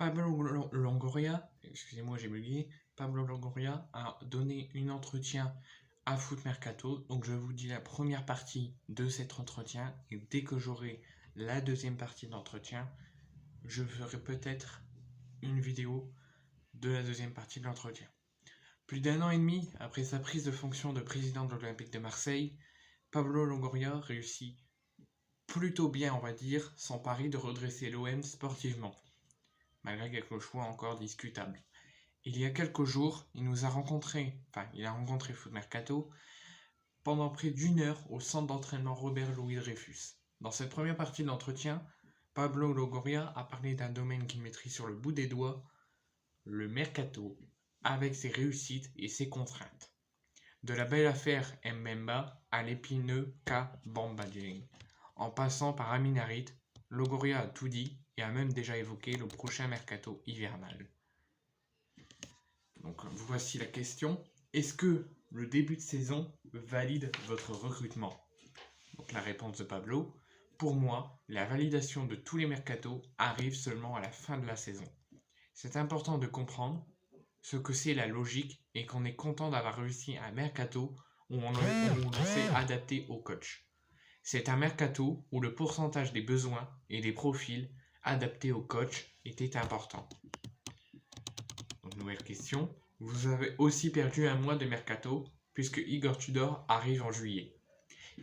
Pablo Longoria, excusez-moi, j'ai bugué. Pablo Longoria a donné un entretien à Foot Mercato. Donc je vous dis la première partie de cet entretien. Et dès que j'aurai la deuxième partie d'entretien, je ferai peut-être une vidéo de la deuxième partie de l'entretien. Plus d'un an et demi après sa prise de fonction de président de l'Olympique de Marseille, Pablo Longoria réussit plutôt bien, on va dire, son pari de redresser l'OM sportivement, malgré quelques choix encore discutables. Il y a quelques jours, il a rencontré Foot Mercato pendant près d'une heure au centre d'entraînement Robert Louis Dreyfus. Dans cette première partie d'entretien, Pablo Longoria a parlé d'un domaine qu'il maîtrise sur le bout des doigts, le mercato, avec ses réussites et ses contraintes. De la belle affaire Mbemba à l'épineux cas Bamba Dieng. En passant par Amin Harit, Longoria a tout dit et a même déjà évoqué le prochain mercato hivernal. Donc voici la question. Est-ce que le début de saison valide votre recrutement? Donc la réponse de Pablo. Pour moi, la validation de tous les mercatos arrive seulement à la fin de la saison. C'est important de comprendre ce que c'est la logique et qu'on est content d'avoir réussi un mercato où on s'est adapté au coach. C'est un mercato où le pourcentage des besoins et des profils adaptés au coach était important. Donc, nouvelle question. Vous avez aussi perdu un mois de mercato puisque Igor Tudor arrive en juillet.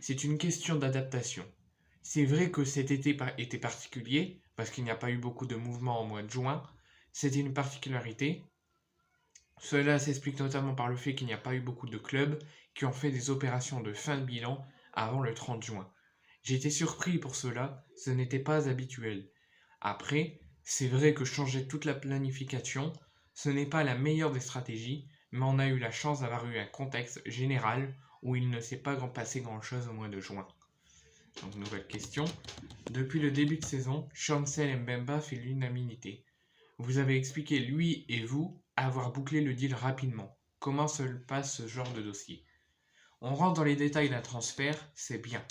C'est une question d'adaptation. C'est vrai que cet été était particulier parce qu'il n'y a pas eu beaucoup de mouvements au mois de juin. C'était une particularité. Cela s'explique notamment par le fait qu'il n'y a pas eu beaucoup de clubs qui ont fait des opérations de fin de bilan avant le 30 juin. J'étais surpris pour cela, ce n'était pas habituel. Après, c'est vrai que changer toute la planification, ce n'est pas la meilleure des stratégies, mais on a eu la chance d'avoir eu un contexte général où il ne s'est pas passé grand-chose au mois de juin. Donc nouvelle question. Depuis le début de saison, Chancel Mbemba fait l'unanimité. Vous avez expliqué, lui et vous, avoir bouclé le deal rapidement. Comment se passe ce genre de dossier? On rentre dans les détails d'un transfert, c'est bien.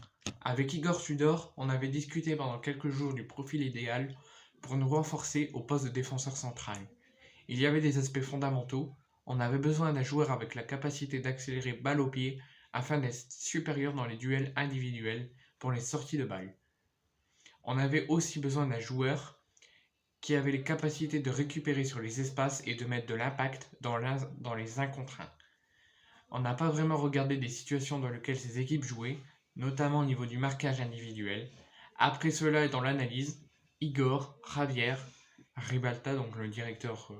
Avec Igor Tudor, on avait discuté pendant quelques jours du profil idéal pour nous renforcer au poste de défenseur central. Il y avait des aspects fondamentaux, on avait besoin d'un joueur avec la capacité d'accélérer balle au pied afin d'être supérieur dans les duels individuels pour les sorties de balle. On avait aussi besoin d'un joueur qui avait les capacités de récupérer sur les espaces et de mettre de l'impact dans les 1 contre 1. On n'a pas vraiment regardé des situations dans lesquelles ces équipes jouaient, notamment au niveau du marquage individuel. Après cela et dans l'analyse, Igor, Javier, Ribalta, donc le directeur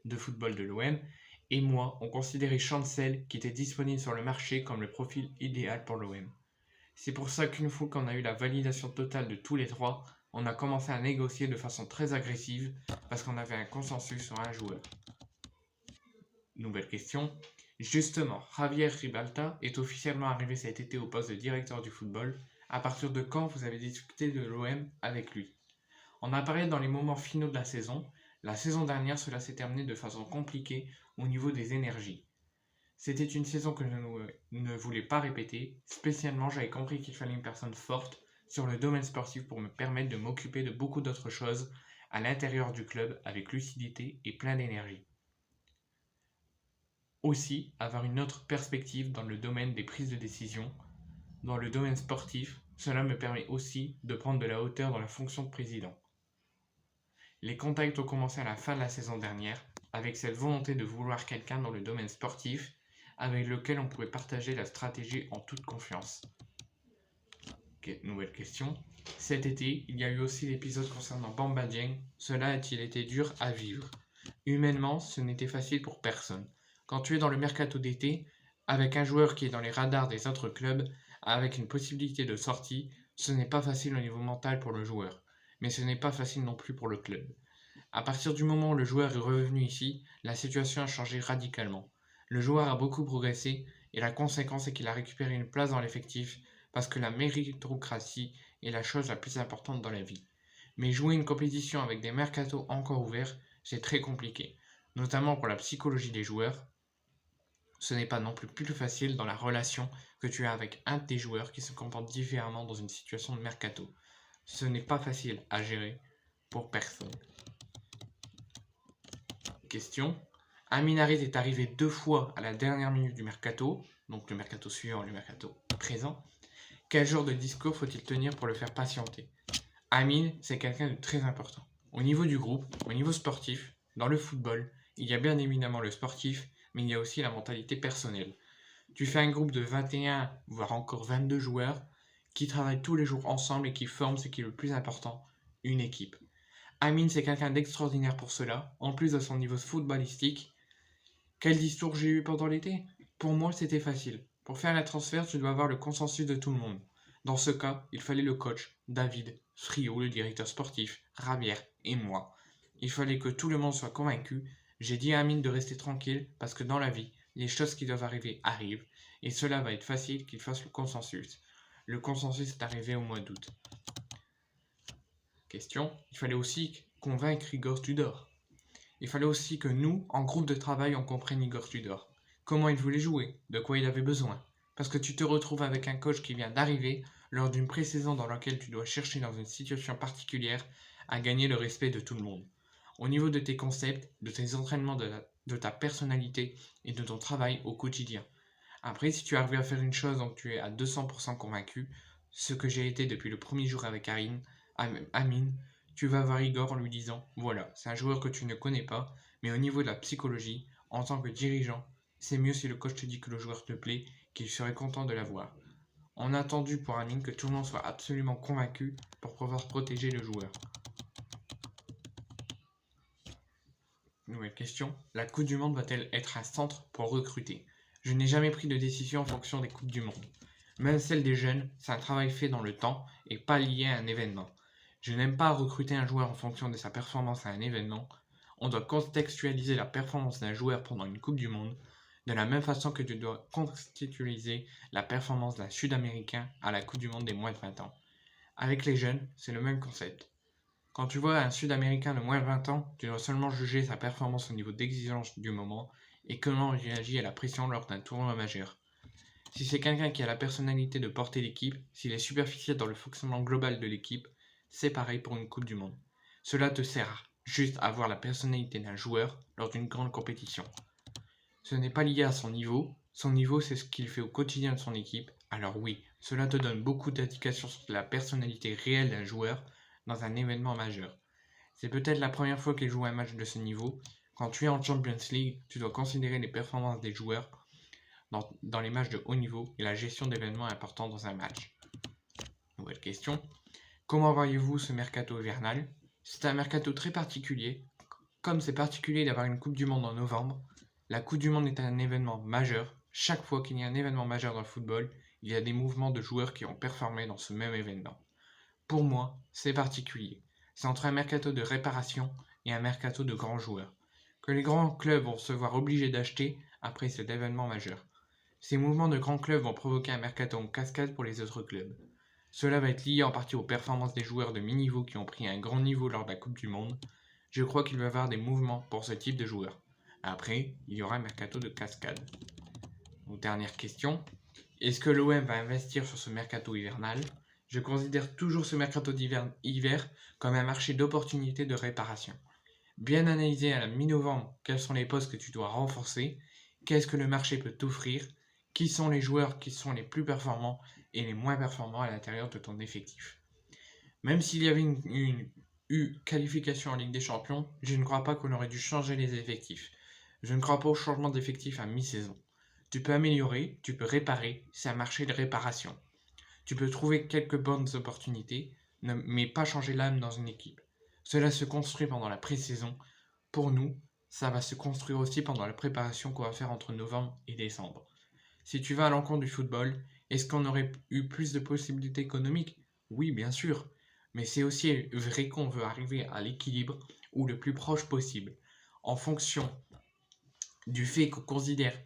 de football de l'OM, et moi, on considérait Chancel qui était disponible sur le marché comme le profil idéal pour l'OM. C'est pour ça qu'une fois qu'on a eu la validation totale de tous les trois, on a commencé à négocier de façon très agressive parce qu'on avait un consensus sur un joueur. Nouvelle question. Justement, Javier Ribalta est officiellement arrivé cet été au poste de directeur du football. À partir de quand vous avez discuté de l'OM avec lui? On apparaît dans les moments finaux de la saison. La saison dernière, cela s'est terminé de façon compliquée au niveau des énergies. C'était une saison que je ne voulais pas répéter. Spécialement, j'avais compris qu'il fallait une personne forte sur le domaine sportif pour me permettre de m'occuper de beaucoup d'autres choses à l'intérieur du club avec lucidité et plein d'énergie. Aussi, avoir une autre perspective dans le domaine des prises de décision. Dans le domaine sportif, cela me permet aussi de prendre de la hauteur dans la fonction de président. Les contacts ont commencé à la fin de la saison dernière, avec cette volonté de vouloir quelqu'un dans le domaine sportif, avec lequel on pouvait partager la stratégie en toute confiance. Okay, nouvelle question. Cet été, il y a eu aussi l'épisode concernant Bamba Dieng. Cela a-t-il été dur à vivre? Humainement, ce n'était facile pour personne. Quand tu es dans le mercato d'été, avec un joueur qui est dans les radars des autres clubs, avec une possibilité de sortie, ce n'est pas facile au niveau mental pour le joueur. Mais ce n'est pas facile non plus pour le club. À partir du moment où le joueur est revenu ici, la situation a changé radicalement. Le joueur a beaucoup progressé et la conséquence est qu'il a récupéré une place dans l'effectif parce que la méritocratie est la chose la plus importante dans la vie. Mais jouer une compétition avec des mercatos encore ouverts, c'est très compliqué, notamment pour la psychologie des joueurs. Ce n'est pas non plus facile dans la relation que tu as avec un de tes joueurs qui se comporte différemment dans une situation de mercato. Ce n'est pas facile à gérer pour personne. question. Amin Harit est arrivé 2 fois à la dernière minute du mercato, donc le mercato suivant, le mercato présent. Quel genre de discours faut-il tenir pour le faire patienter? Amin, c'est quelqu'un de très important. Au niveau du groupe, au niveau sportif, dans le football, il y a bien évidemment le sportif, mais il y a aussi la mentalité personnelle. Tu fais un groupe de 21, voire encore 22 joueurs qui travaillent tous les jours ensemble et qui forment ce qui est le plus important, une équipe. Amin, c'est quelqu'un d'extraordinaire pour cela, en plus de son niveau footballistique. Quel discours j'ai eu pendant l'été? Pour moi, c'était facile. Pour faire un transfert, tu dois avoir le consensus de tout le monde. Dans ce cas, il fallait le coach, David, Friot, le directeur sportif, Rabière et moi. Il fallait que tout le monde soit convaincu. J'ai dit à Amine de rester tranquille parce que dans la vie, les choses qui doivent arriver arrivent et cela va être facile qu'il fasse le consensus. Le consensus est arrivé au mois d'août. Question, il fallait aussi convaincre Igor Tudor. Il fallait aussi que nous, en groupe de travail, on comprenne Igor Tudor. Comment il voulait jouer, de quoi il avait besoin. Parce que tu te retrouves avec un coach qui vient d'arriver lors d'une pré-saison dans laquelle tu dois chercher dans une situation particulière à gagner le respect de tout le monde. Au niveau de tes concepts, de tes entraînements, de ta personnalité et de ton travail au quotidien. Après, si tu arrives à faire une chose dont tu es à 200% convaincu, ce que j'ai été depuis le premier jour avec Amine, tu vas voir Igor en lui disant, voilà, c'est un joueur que tu ne connais pas, mais au niveau de la psychologie, en tant que dirigeant, c'est mieux si le coach te dit que le joueur te plaît, qu'il serait content de l'avoir. On a attendu pour Amine que tout le monde soit absolument convaincu pour pouvoir protéger le joueur. Nouvelle question. La Coupe du Monde va-t-elle être un centre pour recruter? Je n'ai jamais pris de décision en fonction des Coupes du Monde. Même celle des jeunes, c'est un travail fait dans le temps et pas lié à un événement. Je n'aime pas recruter un joueur en fonction de sa performance à un événement. On doit contextualiser la performance d'un joueur pendant une Coupe du Monde, de la même façon que tu dois contextualiser la performance d'un Sud-Américain à la Coupe du Monde des moins de 20 ans. Avec les jeunes, c'est le même concept. Quand tu vois un Sud-Américain de moins de 20 ans, tu dois seulement juger sa performance au niveau d'exigence du moment et comment il réagit à la pression lors d'un tournoi majeur. Si c'est quelqu'un qui a la personnalité de porter l'équipe, s'il est superficiel dans le fonctionnement global de l'équipe, c'est pareil pour une Coupe du Monde. Cela te sert juste à avoir la personnalité d'un joueur lors d'une grande compétition. Ce n'est pas lié à son niveau c'est ce qu'il fait au quotidien de son équipe, alors oui, cela te donne beaucoup d'indications sur la personnalité réelle d'un joueur dans un événement majeur. C'est peut-être la première fois qu'il joue un match de ce niveau. Quand tu es en Champions League, tu dois considérer les performances des joueurs dans les matchs de haut niveau et la gestion d'événements importants dans un match. Nouvelle question. Comment voyez-vous ce mercato hivernal? C'est un mercato très particulier. Comme c'est particulier d'avoir une Coupe du Monde en novembre, la Coupe du Monde est un événement majeur. Chaque fois qu'il y a un événement majeur dans le football, il y a des mouvements de joueurs qui ont performé dans ce même événement. Pour moi, c'est particulier. C'est entre un mercato de réparation et un mercato de grands joueurs, que les grands clubs vont se voir obligés d'acheter après cet événement majeur. Ces mouvements de grands clubs vont provoquer un mercato en cascade pour les autres clubs. Cela va être lié en partie aux performances des joueurs de mi-niveau qui ont pris un grand niveau lors de la Coupe du Monde. Je crois qu'il va y avoir des mouvements pour ce type de joueurs. Après, il y aura un mercato de cascade. Donc, dernière question. Est-ce que l'OM va investir sur ce mercato hivernal? Je considère toujours ce mercato d'hiver comme un marché d'opportunités de réparation. Bien analyser à la mi-novembre quels sont les postes que tu dois renforcer, qu'est-ce que le marché peut t'offrir, qui sont les joueurs qui sont les plus performants et les moins performants à l'intérieur de ton effectif. Même s'il y avait une qualification en Ligue des Champions, je ne crois pas qu'on aurait dû changer les effectifs. Je ne crois pas au changement d'effectif à mi-saison. Tu peux améliorer, tu peux réparer, c'est un marché de réparation. Tu peux trouver quelques bonnes opportunités, mais pas changer l'âme dans une équipe. Cela se construit pendant la pré-saison. Pour nous, ça va se construire aussi pendant la préparation qu'on va faire entre novembre et décembre. Si tu vas à l'encontre du football, est-ce qu'on aurait eu plus de possibilités économiques? Oui, bien sûr. Mais c'est aussi vrai qu'on veut arriver à l'équilibre ou le plus proche possible. En fonction du fait qu'on considère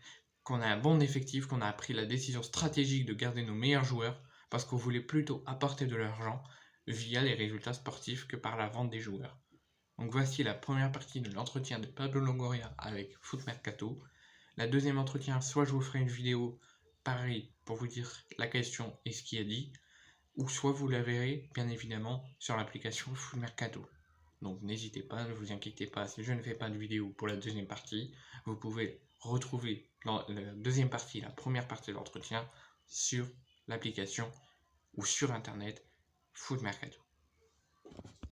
qu'on a un bon effectif, qu'on a pris la décision stratégique de garder nos meilleurs joueurs parce qu'on voulait plutôt apporter de l'argent via les résultats sportifs que par la vente des joueurs. Donc voici la première partie de l'entretien de Pablo Longoria avec Foot Mercato. La deuxième entretien, soit je vous ferai une vidéo pareil pour vous dire la question et ce qu'il a dit, ou soit vous la verrez bien évidemment sur l'application Foot Mercato. Donc n'hésitez pas, ne vous inquiétez pas, si je ne fais pas de vidéo pour la deuxième partie, vous pouvez retrouver la deuxième partie, la première partie de l'entretien sur l'application ou sur internet Foot Mercato.